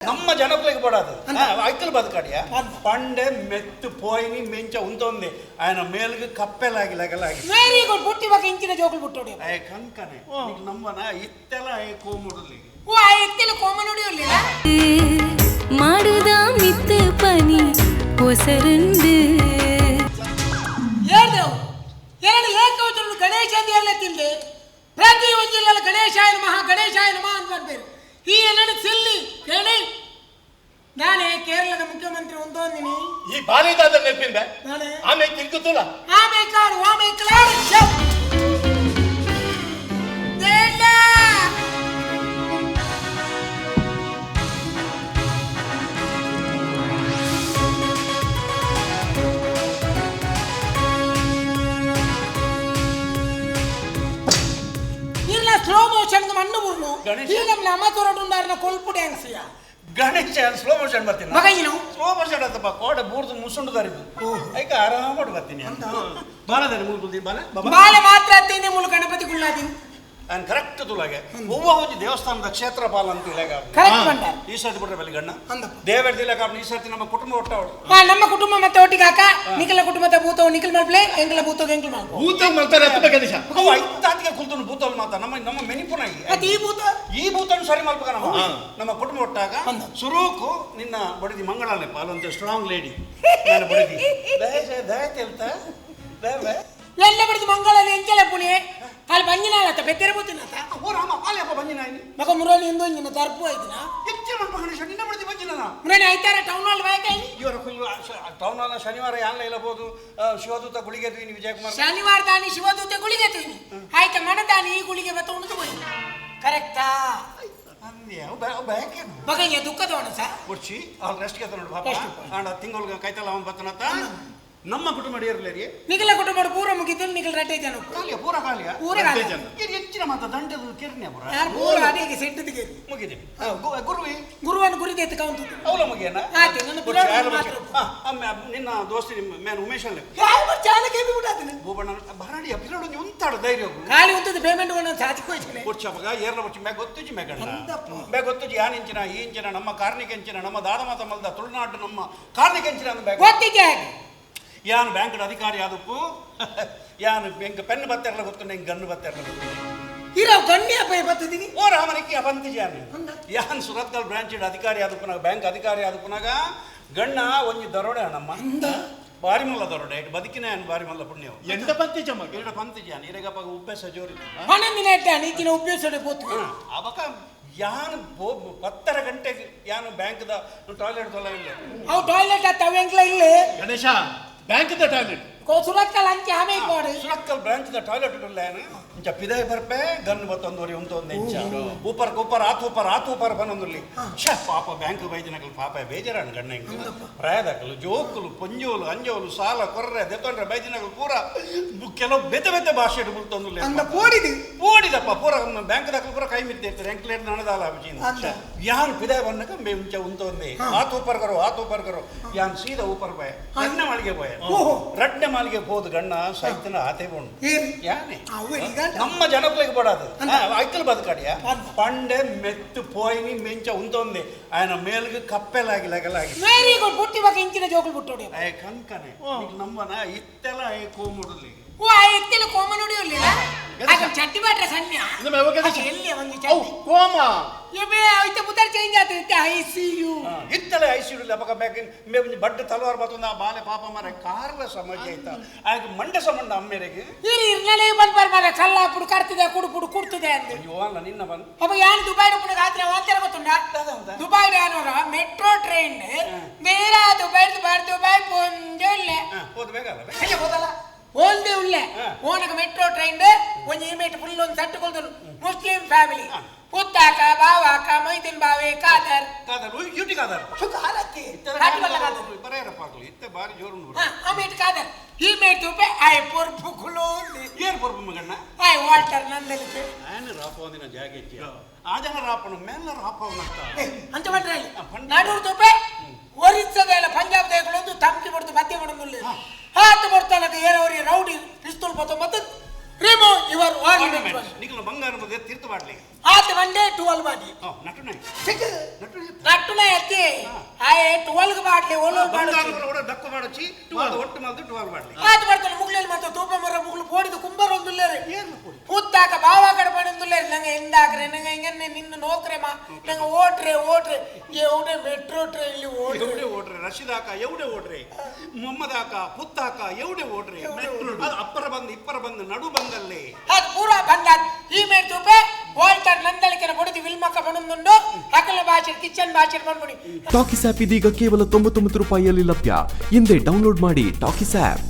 ನಮ್ಮ జనకులకి పడదు ఐకల్ బతకాడియా పండే మెత్తు పోయిని మెంచ ఉంటుంది ఆయన మేలుకి కప్పెలాగి లగలాగి వెరీ గుడ్ పుట్టి ఒక ఇంచిన జోకులు పుట్టోడు ఏ కన్కనే నీకు నమ్మనా ఇత్తెల ఏ కోముడులి ఓ ఆ ఇత్తెల కోమనుడి ఉల్లిలా ಮಾಡುದಾ ಮಿತ್ತ ಪನಿ ಹೊಸರಂದು ಏರ್ದು ಎರಡು ಏಕವಚನ ಗಣೇಶ ಅಂತ ಹೇಳತ್ತಿಂದೆ ಪ್ರತಿ ಒಂದು ಜಿಲ್ಲೆಯಲ್ಲಿ ಗಣೇಶಾಯ ನಮಃ ಅಂತ ಬರ್ಬೇಕು ಈ ಎರಡು ಸಿಲ್ಲಿ ಕೇಳಿ ನಾನೇ ಕೇರಳದ ಮುಖ್ಯಮಂತ್ರಿ ಒಂದೊಂದಿನಿ ಈ ಬಾಲಿದಾದ ನೆನಪಿಂದ ನಾನೇ ಆಮೇಲೆ ತಿರ್ಗುತ್ತಲ್ಲ ಆಮೇಲೆ ಕ್ಲಾಡ್ ದೇಲ್ಲ ಸ್ಲೋ ಮೋಷನ್ ಮಣ್ಣು ಬುರ್ನು ಈಗ ನಮ್ಮ ತೋರಡುಂದಾರನ ಕೊಲ್ಪು ಡ್ಯಾನ್ಸ್ ಗಣೇಶ ಸ್ಲೋ ಮೋಷನ್ ಬರ್ತೀನಿ ಮಗಯಿನು ಸ್ಲೋ ಮೋಷನ್ ಅಂತಪ್ಪ ಕೋಡೆ ಬೂರ್ದು ಮುಸುಂಡು ದರಿದು ಐಕ ಆರಾಮಾಗಿ ಬರ್ತೀನಿ ಅಂತ ಬಾಲದಲ್ಲಿ ಮುಲ್ಕುಲ್ದಿ ಬಾಲ ಮಾತ್ರ ಅತ್ತೇನೆ ಮೂಲ ಗಣಪತಿ ಗುಳ್ಳಾದಿನಿ ನಾನು ಕರೆಕ್ಟ್ ತುಲಾಗೆ ಒಬ್ಬ ಹೋಗಿ ದೇವಸ್ಥಾನದ ಕ್ಷೇತ್ರಪಾಲ ಅಂತ ಇಲಾಗ ಈ ಸರ್ತಿ ಬಿಟ್ರೆ ಬಲಿ ಗಣ್ಣ ದೇವರ ಇಲಾಖ ಈ ಸರ್ತಿ ನಮ್ಮ ಕುಟುಂಬ ಒಟ್ಟವಳು ನಮ್ಮ ಕುಟುಂಬ ಮತ್ತೆ ಒಟ್ಟಿಗೆ ಹಾಕ ನಿಖಿಲ ಕುಟುಂಬದ ಭೂತವು ನಿಖಿಲ್ ಮಾಡ್ಪ್ಲೆ ಎಂಗ್ಲ ಭೂತವು ಎಂಗ್ಲ ಮಾಡ್ಪ್ಲೆ ಭೂತ ಮಾಡ್ತಾರೆ ಗಣೇಶ ಅವ ಐತಾತಿಗೆ ಕುಲ್ತನು ಭೂತಲ್ ಮಾತ ನಮ್ಮ ಮೆನಿಪುನಾಗಿ ಮತ್ತೆ ಈ ಭೂತನು ಸರಿ ಮಾಡ್ಬೇಕ ನಮ್ಮ ಕುಟುಂಬ ಒಟ್ಟಾಗ ಸುರೂಕು ನಿನ್ನ ಬಡಿದಿ ಮಂಗಳಾಲೆ ಪಾಲಂತ ಸ್ಟ್ರಾಂಗ್ ಲೇಡಿ ನಾನು ಬಡಿದಿ ದಯತೆ ಅಂತ ಎಲ್ಲ ಬಡಿದಿ ಮಂಗಳಾಲೆ ಎಂಕೆಲ್ಲ ಪುಣೆ ಅಲ್ಲಿ ಬಂಜಿನಾಳತ್ತ ಬೆತ್ತೆರೆ ಬೂತಿನತ್ತ ಓ ರಾಮ ಅಲ್ಲಿ ಅಪ್ಪ ಬಂಜಿನಾಯಿ ಮಗ ಮುರಳಿ ಎಂದು ಇಂಜಿನ ತರ್ಪು ಆಯ್ತಿನ ಹೆಚ್ಚು ಮಾಡ್ಬೇಕು ಗಣೇಶ ನಿನ್ನ ಬಡಿದಿ ಬಂಜಿನ ಮುರಳಿ ಆಯ್ತಾರ ಟೌನ್ ಹಾಲ್ ಬಾಯ್ಕಾಯಿ ಇವರ ಟೌನ್ ಹಾಲ್ ಶನಿವಾರ ಯಾನ್ಲ ಇಲ್ಲಬಹುದು ಶಿವದೂತ ಗುಳಿಗೆ ತೀನಿ ವಿಜಯಕುಮಾರ್ ಶನಿವಾರ ದಾನಿ ಶಿವದೂತ ಗುಳಿಗೆ ತೀನಿ ಆಯ್ತ ಮನದಾನಿ ಈ ಗುಳಿಗೆ ಬತ್ತ ಉಣಿದು ಹೋಯಿ ಕರೆಕ್ಟಾ ಮಗಯ್ಯ ದುಃಖದವಣ ಸರ್ ಕೊಡ್ಸಿ ಅವ್ರು ರೆಸ್ಟ್ಗೆ ನೋಡು ಪಾಪ ಆಂಡ ತಿಂಗಳಿಗೆ ಕೈತಲ್ಲ ಅವನು ಬತ್ತನತ್ತ ನಮ್ಮ ಕುಟುಂಬ ಅಡಿಯರ್ಲೇರಿ ನಿಖಿಲ ಕುಟುಂಬ ಪೂರ ಮುಗಿತು ನಿಖಿಲ್ ರಡ್ಡೆ ಜನ ಕಾಲಿಯ ಪೂರ ಕಾಲಿಯ ಪೂರ ಹೆಚ್ಚಿನ ಮಾತ ದಂಡದ ಕಿರ್ನಿ ಪೂರ ಪೂರ ಅಡಿಗೆ ಸೆಂಟದಿಗೆ ಮುಗಿದಿ ಗುರುವಿ ಗುರುವನ್ನು ಗುರಿಗೆ ಎತ್ತ ಕೌಂತು ಅವಳ ಮುಗಿಯನ ಆಯ್ತು ನನ್ನ ಬಿಡೋಣ ನಿನ್ನ ದೋಸ್ತಿ ಮೇನ್ ಉಮೇಶ್ ಅಲ್ಲಿ ಯಾವ ಚಾಲಕ ಬಿಡಾತೀನಿ ಭೂಬಣ್ಣ ಬರಾಡಿ ಅಪಿರೋಡು ಒಂತಾಡ ಧೈರ್ಯ ಖಾಲಿ ಉಂತದ ಪೇಮೆಂಟ್ ಒಂದು ಸಾಚಿ ಹೋಯ್ತಾನೆ ಕೊಡ್ಚಪಗ ಏರ್ಲ ಬಚ್ಚ ಮ್ಯಾಗ ಗೊತ್ತುಜಿ ಮ್ಯಾಗಣ್ಣ ಮ್ಯಾಗ ಗೊತ್ತುಜಿ ಯಾನ್ ಇಂಚಿನ ಈ ಇಂಚಿನ ನಮ್ಮ ಕಾರ್ನಿಕ ಇಂಚಿನ ನಮ್ಮ ದಾದಮಾತ ಮಲ್ದ ತುಳುನಾಡು ನಮ್ಮ ಕಾರ್ನಿಕ ಇಂಚಿನ ಅಂದ ಬ್ಯಾಗ್ ಗೊತ್ತಿಗೆ ಯಾನ್ ಬ್ಯಾಂಕ್ ಅಧಿಕಾರಿ ಆದಪ್ಪು ಯಾನ್ ಹೆಂಗ ಪೆನ್ ಬತ್ತಾರಲ್ಲ ಗೊತ್ತು ಹೆಂಗ್ ಗಣ್ಣು ಬತ್ತಾರಲ್ಲ ಗೊತ್ತು ಇರೋ ಗಣ್ಯ ಪೈ ಬತ್ತಿದೀನಿ ಓ ರಾಮನಿಕ್ಕೆ ಅಪಂತಿ ಯಾನ್ ಸುರತ್ಕಲ್ ಬ್ರಾಂಚ್ ಅಧಿಕಾರಿ ಆದಪ್ಪನಾಗ ಬ್ಯಾಂಕ್ ಅಧಿಕಾರಿ ಆದಪ್ಪನಾಗ ಗಣ್ಣ ಒಂಜಿ ದರೋಡೆ ನಮ್ಮ ಬಾರಿ ಮಲ್ಲ ದರೋಡೆ ಬದುಕಿನ ಬಾರಿ ಮಲ್ಲ ಪುಣ್ಯವು ಎಂತ ಪಂತಿ ಜಮ ಎರಡು ಪಂತಿ ಜಾನ್ ಇರಗಪ್ಪ ಉಪ್ಪೆ ಸಜೋರಿ ಹನ್ನೊಂದಿನ ಇಟ್ಟ ನೀಕಿನ ಉಪಯೋಗಿಸೋಡೆ ಕೂತು ಅವಕ ಯಾನ್ 10 ಗಂಟೆಗೆ ಯಾನು ಬ್ಯಾಂಕ್ದ ಟಾಯ್ಲೆಟ್ ತೊಲವಿಲ್ಲ ಅವು ಟಾಯ್ಲೆಟ್ ಅತ್ತವೆಂಗ್ಲ ಇಲ್ಲೇ Ganesha bank the toilet Surathkal ಅಂಚೆ ಆಮೇಲೆ ಮಾಡಿ ಸುರತ್ಕಲ್ ಬ್ರಾಂಚ್ ದ ಟಾಯ್ಲೆಟ್ ಇಲ್ಲ ಇಂಚ ಪಿದಾಯ ಬರ್ಪೆ ಗನ್ ಬತ್ತೊಂದೂರಿ ಒಂದು ಇಂಚ ಊಪರ್ ಆತ್ ಬನ್ನೊಂದುಲ್ಲಿ ಛ ಪಾಪ ಬ್ಯಾಂಕ್ ಬೈದಿನಕಲ್ ಪಾಪ ಬೇಜಾರಾಣ ಗಣ್ಣ ಹಿಂಗ ಪ್ರಾಯದಕಲು ಜೋಕುಲು ಪಂಜೋಲು ಅಂಜೋಲು ಸಾಲ ಕೊರ್ರೆ ದೆತ್ತೊಂಡ್ರೆ ಬೈದಿನಕಲ್ ಪೂರ ಕೆಲವು ಬೆತೆ ಭಾಷೆ ಮುಲ್ತೊಂದುಲ್ಲಿ ಓಡಿದಪ್ಪ ಪೂರ ಬ್ಯಾಂಕ್ ದಕಲ್ ಪೂರ ಕೈ ಮಿತ್ತಿರ್ತಾರೆ ಎಂಕ್ಲೇಟ್ ನನದಾಲ ಅಭಿಜಿನ ಯಾನ್ ಪಿದಾಯ ಬನ್ನಕ ಇಂಚ ಉಂತೊಂದೆ ಆತ್ ಊಪರ್ ಕರೋ ಯಾನ್ ಸೀದಾ ಊಪರ್ ಬಾಯ ರಡ್ನೆ ಮಾಳಿಗೆ ಬಾಯ ರಡ್ನೆ ಮಾಲಿಗೆ ಹೋದ ಗಣ್ಣ ಸೈತನ ಆತೆ ಬೋಣು ಯಾನೆ ನಮ್ಮ జనకులకి పడదు ఐకల్ బతకాడియా పండే మెత్తు పోయిని మెంచ ఉంటుంది ఆయన మేలుకి కప్పెలాగి లగలాగి వెరీ గుడ్ పుట్టి ఒక ఇంచిన జోకులు పుట్టోడు ఏ కన్కనే నీకు నమ్మనా ఇత్తెల ఏ కోముడులి ಓ ಆ ಎತ್ತಿನ ಕೋಮನುಡಿ ಉಳ್ಳಿಲ್ಲ ಅದು ಚಟ್ಟಿ ಬಾಟ್ರೆ ಸಣ್ಣ ಎಲ್ಲಿ ಒಂದು ಚಟ್ಟಿ ಕೋಮ ಇವೆ ಐತೆ ಮುದರ್ ಚೇಂಜ್ ಆಗುತ್ತೆ ಐಸಿಯು ಇತ್ತಲೆ ಐಸಿಯು ಲಪಕ ಬ್ಯಾಕ್ ಮೇ ಬಡ್ಡ ತಲವಾರ್ ಬತ್ತೊಂದ ಬಾಲೆ ಪಾಪ ಮಾರೆ ಕಾರ್ಲ ಸಮಜ ಐತಾ ಆಗ ಮಂಡೆ ಸಂಬಂಧ ಅಮ್ಮೆರೆಗೆ ಇರಿ ಇರ್ನಲೆ ಬಂದ್ ಮಾರೆ ಕಲ್ಲ ಪುಡು ಕರ್ತಿದೆ ಕುಡು ಕುಡ್ತಿದೆ ಅಂತ ಅಯ್ಯೋ ಅಲ್ಲ ನಿನ್ನ ಬಂದು ಅಪ್ಪ ಯಾನ್ ದುಬೈ ಪುಡು ರಾತ್ರಿ ಒಂತರ ಗೊತ್ತುಂಡ ದುಬೈ ಯಾನೋರ ಮೆಟ್ರೋ ಟ್ರೈನ್ ನೇರ ದುಬೈ ಪೊಂಜೊಲ್ಲೆ ಹೋದ್ಬೇಕಲ್ಲ ಅಯ್ಯ ಹೋದಲ್ಲ ಓಲ್ದೆ ಉಳ್ಳೆ ಓನಗ ಮೆಟ್ರೋ ಟ್ರೈನ್ ಒಂಜಿ ಇಮೇಟ್ ಫುಲ್ ಒಂದು ಸಟ್ಟು ಕೊಲ್ತನು ಮುಸ್ಲಿಂ ಫ್ಯಾಮಿಲಿ ಪುತ್ತಾಕ ಬಾವಾಕ ಮೈದಿನ್ ಬಾವೆ ಕಾದರ್ ಯೂಟಿ ಕಾದರ್ ಸುಖಾಲತ್ತಿ ಬರೇರಪ್ಪಾಗಲಿ ಇತ್ತೆ ಬಾರಿ ಜೋರು ಅಮೇಟ್ ಕಾದರ್ ಈ ಮೇಟ್ ಉಪೆ ಐ ಪೊರ್ಪು ಕುಲೋಂದಿ ಏರ್ ಪೊರ್ಪು ಮಗಣ್ಣ ಐ ವಾಲ್ಟರ್ ನಂದಲಿತೆ ಆನೆ ರಾಪೋಂದಿನ ಜಾಗೆಚ್ಚಿ ಆಜನ ರಾಪನು ಮೇಲ ರಾಪವನ ಅಂತ ಬಂದ್ರೆ ನಾಡೂರು ತುಪೆ ಒರಿಸ್ಸಾದ ಪಂಜಾಬ್ ದೇಗಳೊಂದು ತಮ್ಕಿ ಬಡ್ದು ಮಧ್ಯ ಮಾಡೊಂದುಲ್ಲ ಹಾತು ಬರ್ತಾನಕ ಏರವರಿ ರೌಡಿ ಪಿಸ್ತೂಲ್ ಬತ್ತ ರಿಮೂವ್ ಯುವರ್ ಆರ್ನಮೆಂಟ್ ನಿಕಲ ಬಂಗಾರ ಮಧ್ಯೆ ತೀರ್ಥ ಮಾಡ್ಲಿ ಹಾತು ಬಂಡೆ 12 ಬಾಡಿ ನಟುನೆ ನಟುನೆ ಅತ್ತೆ ಆಯೆ 12 ಬಾಟ್ಲಿ ಓಲು ಬಂಗಾರ ದಕ್ಕು ಮಾಡಚ್ಚಿ ಒಟ್ಟು ಮಲ್ದು 12 ಬಾಟ್ಲಿ ಆತ ಬರ್ತಾನೆ ಮುಗ್ಲಲ್ಲಿ ಮತ್ತೆ ತೂಪ ಮರ ಮುಗ್ಲು ಪೋಡಿದು ಕುಂಬರ ಒಂದುಲ್ಲೇರಿ ಉತ್ತಾಕ ಬಾವ ಕಡೆ ಪಡೆದುಲ್ಲೇರಿ ನಂಗೆ ಎಂದಾಕ್ರೆ ನಂಗೆ ಹೆಂಗನ್ನೆ ನಿನ್ನ ನೋಕ್ರೆ ಮಾ ನಂಗೆ ಓಟ್ರೆ ಎವಡೆ ಮೆಟ್ರೋ ಟ್ರೈನ್ ಇಲ್ಲಿ ಎವಡೆ ಓಡ್ರೆ ರಶೀದಾಕ ಎವಡೆ ಓಡ್ರೆ ಮೊಹಮ್ಮದಾಕ ಪುತ್ತಾಕ ಎವಡೆ ಓಡ್ರೆ ಅದು ಅಪ್ಪರ ಬಂದು ಇಪ್ಪರ ಬಂದು ನಡು ಬಂದಲ್ಲಿ ಅದು ಪೂರಾ ಬಂದಾತ್ ಈ ಮೇಡ್ ತೂಪೆ ವಾಲ್ಟರ್ ನಂದಳಿಕೆನ ಬಡಿದು ವಿಲ್ಮಕ್ಕ ಬಣಂದುಂಡು ಅಕಲ ಭಾಷೆ ಕಿಚನ್ ಭಾಷೆ ಬಂದ್ಬಿಡಿ ಟಾಕಿಸ್ ಆಪ್ ಇದೀಗ ಕೇವಲ 99 ರೂಪಾಯಿಯಲ್ಲಿ ಲಭ್ಯ. ಹಿಂದೆ ಡೌನ್ಲೋಡ್ ಮಾಡಿ ಟಾಕಿಸ್ ಆಪ್.